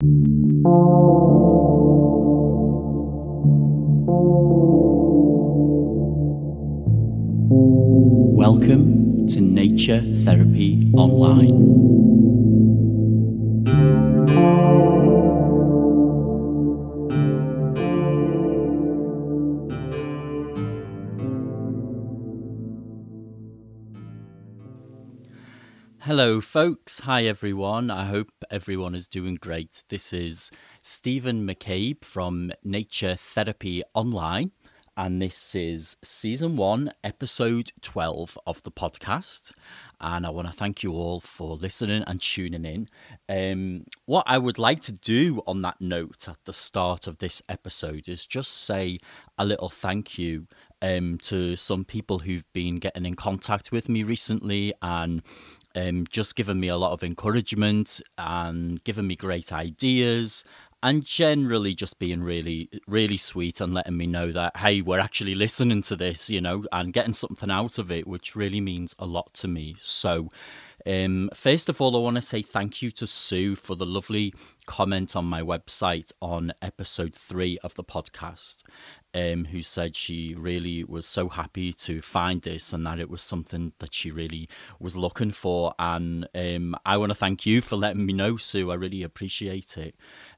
Welcome to Nature Therapy Online. Hello folks, hi everyone, I hope everyone is doing great. This is Stephen McCabe from Nature Therapy Online, and this is Season 1, Episode 12 of the podcast, and I want to thank you all for listening and tuning in. What I would like to do on that note at the start of this episode is just say a little thank you to some people who've been getting in contact with me recently and just given me a lot of encouragement and given me great ideas and generally just being really, really sweet and letting me know that, hey, we're actually listening to this, you know, and getting something out of it, which really means a lot to me. So first of all, I want to say thank you to Sue for the lovely comment on my website on episode 3 of the podcast, who said she really was so happy to find this and that it was something that she really was looking for. And I want to thank you for letting me know, Sue. I really appreciate it.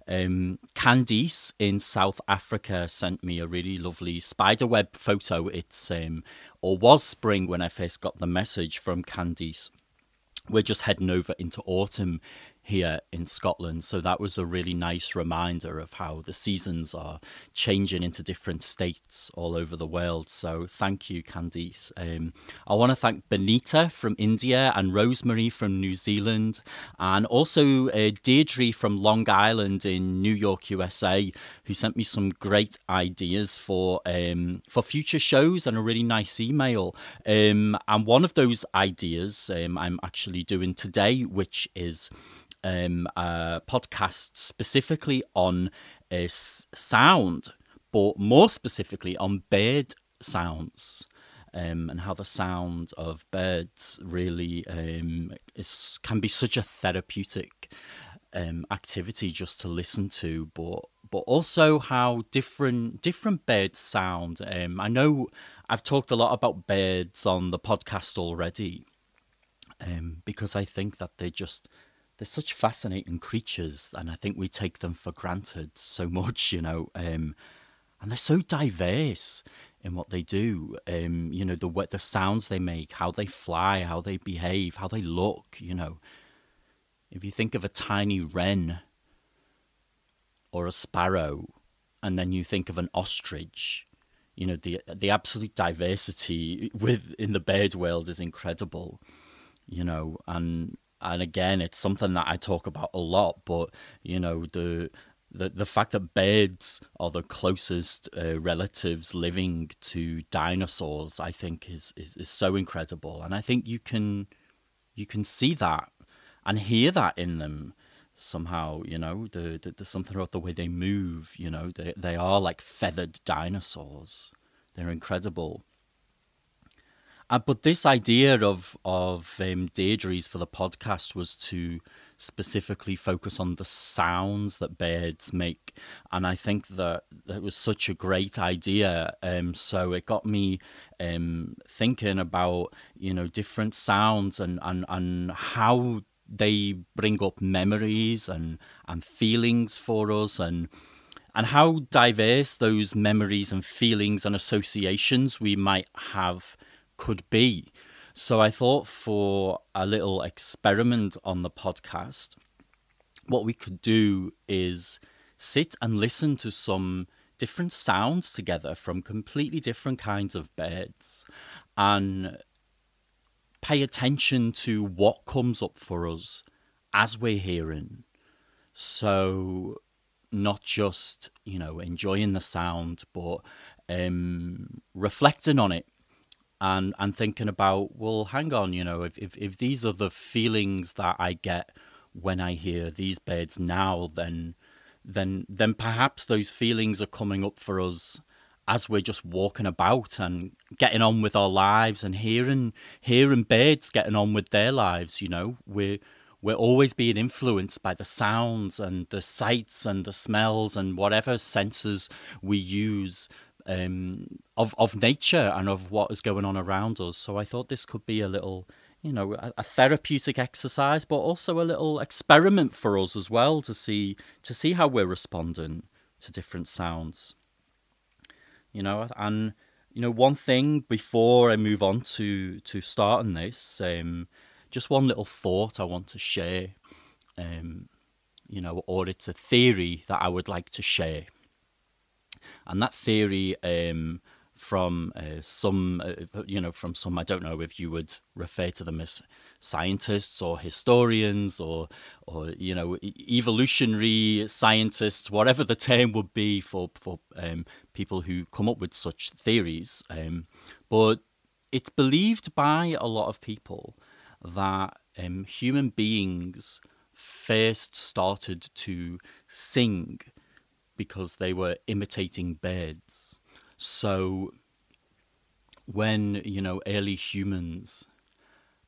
Candice in South Africa sent me a really lovely spiderweb photo. It's or was spring when I first got the message from Candice. We're just heading over into autumn here in Scotland, so that was a really nice reminder of how the seasons are changing into different states all over the world. So thank you, Candice. I want to thank Benita from India and Rosemary from New Zealand, and also Deirdre from Long Island in New York, USA, who sent me some great ideas for future shows and a really nice email. And one of those ideas I'm actually doing today, which is a podcast specifically on sound, but more specifically on bird sounds, and how the sound of birds really can be such a therapeutic activity just to listen to, but also how different birds sound. I know I've talked a lot about birds on the podcast already, because I think that they're such fascinating creatures, and I think we take them for granted so much, you know, and they're so diverse in what they do, you know, the sounds they make, how they fly, how they behave, how they look, you know. If you think of a tiny wren or a sparrow, and then you think of an ostrich, you know, the absolute diversity in the bird world is incredible, you know. And again, it's something that I talk about a lot, but, you know, the fact that birds are the closest relatives living to dinosaurs, I think is so incredible. And I think you can see that and hear that in them somehow, you know, there's something about the way they move, you know, they are like feathered dinosaurs. They're incredible. But this idea of Deirdre's for the podcast was to specifically focus on the sounds that birds make. And I think that was such a great idea. So it got me thinking about, you know, different sounds and how they bring up memories and feelings for us, and how diverse those memories and feelings and associations we might have could be. So I thought, for a little experiment on the podcast, what we could do is sit and listen to some different sounds together from completely different kinds of birds, and pay attention to what comes up for us as we're hearing. So not just, you know, enjoying the sound, but reflecting on it. And thinking about, well, hang on, you know, if these are the feelings that I get when I hear these birds now, then perhaps those feelings are coming up for us as we're just walking about and getting on with our lives and hearing birds getting on with their lives. You know, we're we're always being influenced by the sounds and the sights and the smells and whatever senses we use of nature and of what is going on around us. So I thought this could be a little, a therapeutic exercise, but also a little experiment for us as well to see how we're responding to different sounds. And one thing before I move on to starting this, just one little thought I want to share, or it's a theory that I would like to share. And that theory from some, I don't know if you would refer to them as scientists or historians or evolutionary scientists, whatever the term would be for people who come up with such theories. But it's believed by a lot of people that human beings first started to sing because they were imitating birds. So when, early humans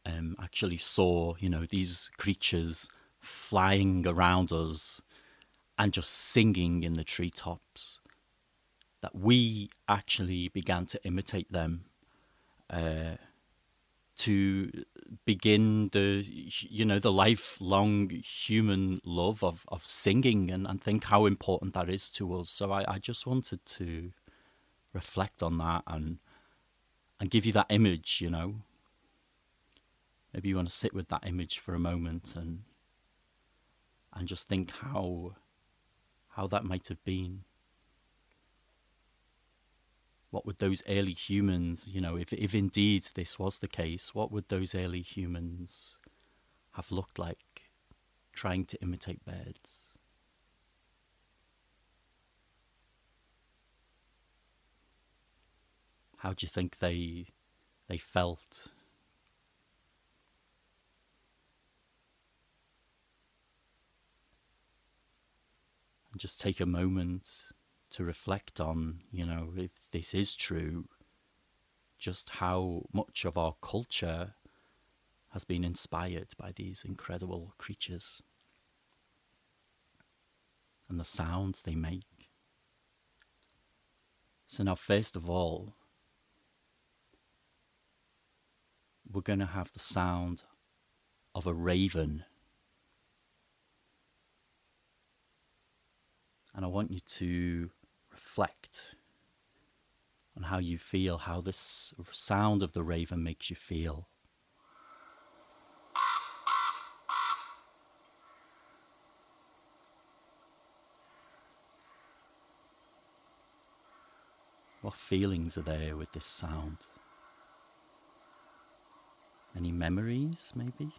actually saw, these creatures flying around us and just singing in the treetops, that we actually began to imitate them to begin the lifelong human love of singing and think how important that is to us. So I just wanted to reflect on that and give you that image, Maybe you want to sit with that image for a moment and just think how that might have been. What would those early humans, if indeed this was the case, what would those early humans have looked like trying to imitate birds? How do you think they felt? And just take a moment to reflect on, if this is true, just how much of our culture has been inspired by these incredible creatures and the sounds they make. So now, first of all, we're going to have the sound of a raven. And I want you to reflect on how you feel, how this sound of the raven makes you feel. What feelings are there with this sound? Any memories, maybe?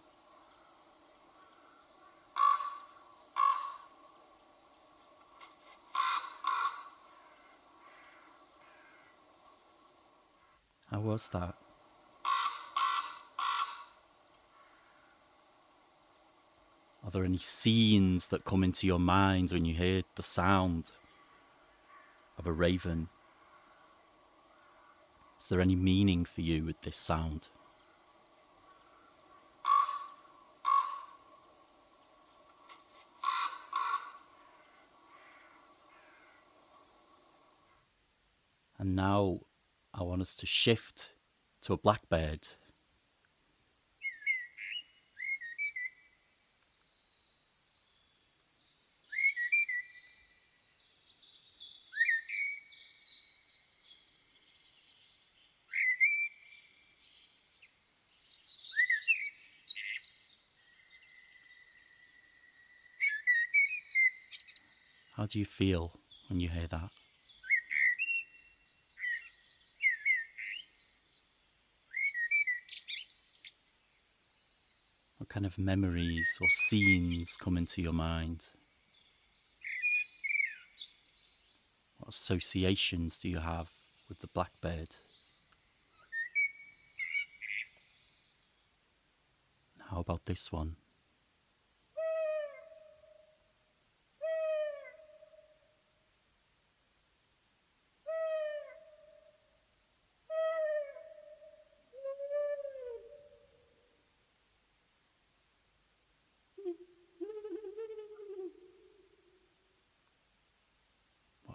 How was that? Are there any scenes that come into your mind when you hear the sound of a raven? Is there any meaning for you with this sound? And now I want us to shift to a blackbird. How do you feel when you hear that? What kind of memories or scenes come into your mind? What associations do you have with the blackbird? How about this one?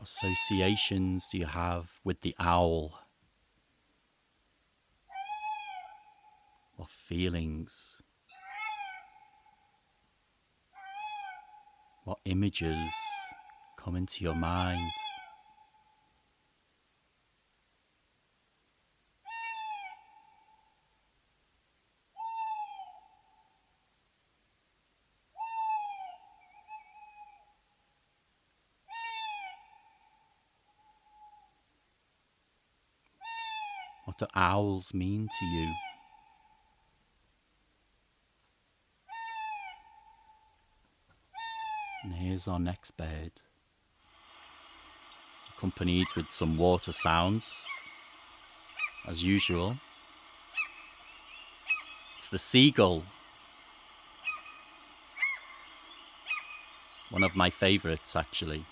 associations do you have with the owl? What feelings? What images come into your mind? What do owls mean to you? And here's our next bird, accompanied with some water sounds, as usual. It's the seagull, one of my favourites actually.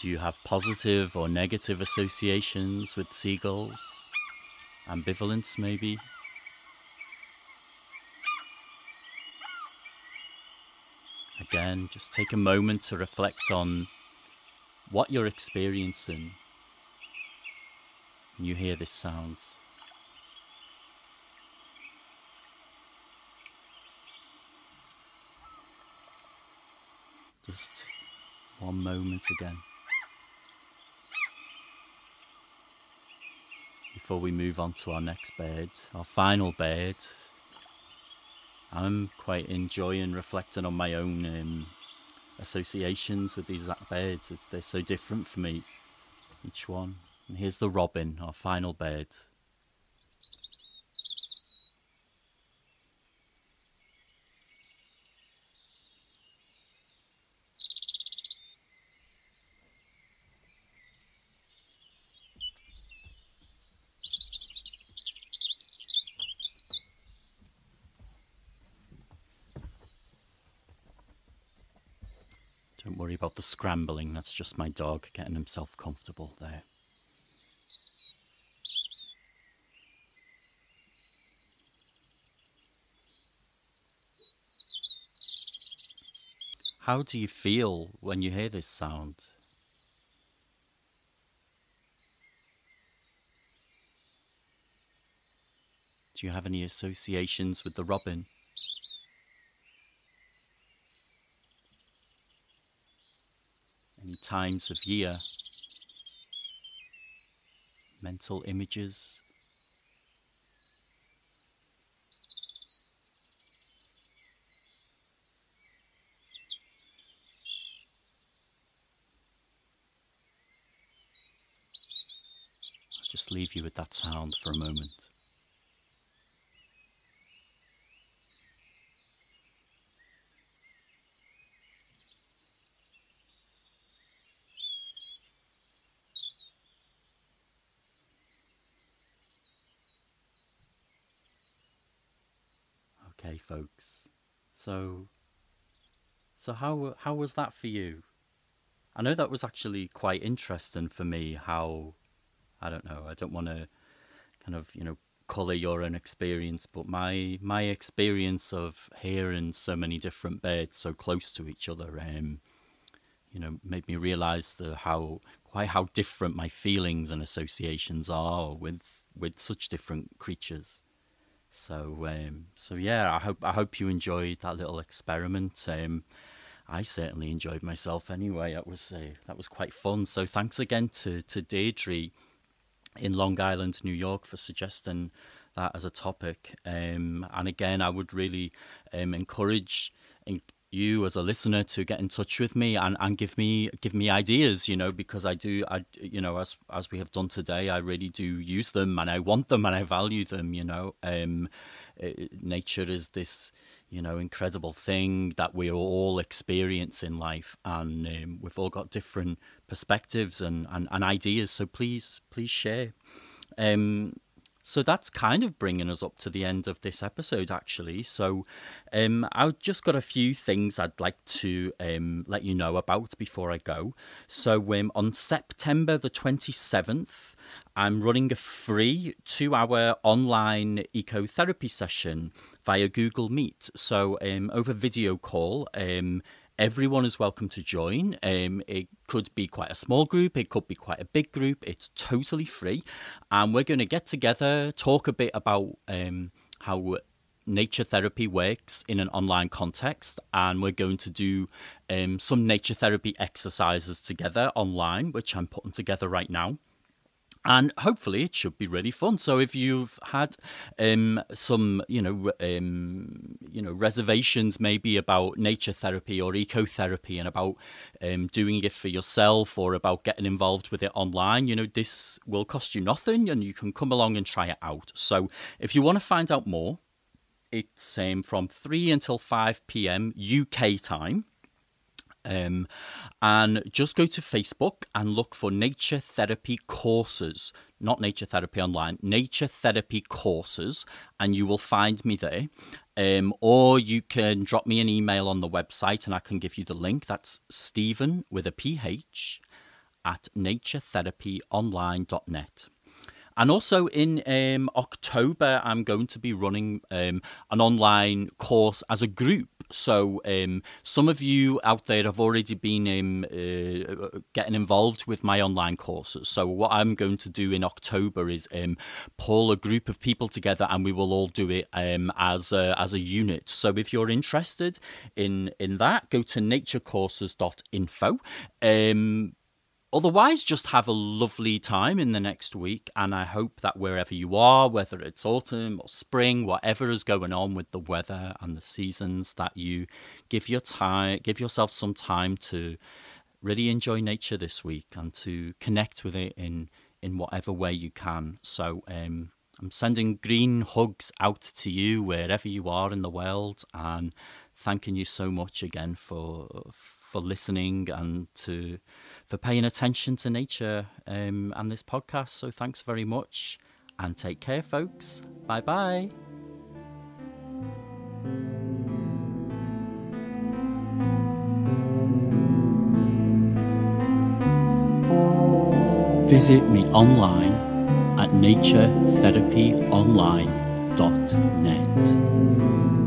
Do you have positive or negative associations with seagulls? Ambivalence, maybe? Again, just take a moment to reflect on what you're experiencing when you hear this sound. Just one moment again. Before we move on to our next bird, our final bird, I'm quite enjoying reflecting on my own associations with these birds. They're so different for me, each one. And here's the robin, our final bird. Don't worry about the scrambling, that's just my dog getting himself comfortable there. How do you feel when you hear this sound? Do you have any associations with the robin? Any times of year? Mental images? I'll just leave you with that sound for a moment. Okay, folks. So how was that for you? I know that was actually quite interesting for me. How, I don't know. I don't want to kind of colour your own experience, but my experience of hearing so many different birds so close to each other, made me realise how different my feelings and associations are with such different creatures. So yeah, I hope you enjoyed that little experiment. I certainly enjoyed myself anyway. That was quite fun. So thanks again to Deirdre in Long Island, New York, for suggesting that as a topic. And again, I would really encourage you as a listener to get in touch with me and give me ideas, because as we have done today, I really do use them and I want them and I value them. Nature is this incredible thing that we all experience in life, and we've all got different perspectives and ideas, so please share. So that's kind of bringing us up to the end of this episode, actually. So I've just got a few things I'd like to let you know about before I go. So on September the 27th, I'm running a free 2-hour online ecotherapy session via Google Meet. So over video call, everyone is welcome to join. It could be quite a small group. It could be quite a big group. It's totally free. And we're going to get together, talk a bit about how nature therapy works in an online context. And we're going to do some nature therapy exercises together online, which I'm putting together right now. And hopefully it should be really fun. So if you've had some, reservations maybe about nature therapy or ecotherapy and about doing it for yourself or about getting involved with it online, this will cost you nothing and you can come along and try it out. So if you want to find out more, it's from 3 until 5 p.m. UK time. And just go to Facebook and look for nature therapy courses, not nature therapy online, nature therapy courses, and you will find me there. Or you can drop me an email on the website and I can give you the link. That's Stephen with a PH at naturetherapyonline.net. And also in October, I'm going to be running an online course as a group. So some of you out there have already been getting involved with my online courses. So what I'm going to do in October is pull a group of people together and we will all do it as a unit. So if you're interested in that, go to naturecourses.info. Otherwise, just have a lovely time in the next week, and I hope that wherever you are, whether it's autumn or spring, whatever is going on with the weather and the seasons, that you give yourself some time to really enjoy nature this week and to connect with it in whatever way you can. So I'm sending green hugs out to you wherever you are in the world, and thanking you so much again for listening and for paying attention to nature and this podcast. So thanks very much and take care, folks. Bye bye. Visit me online at naturetherapyonline.net.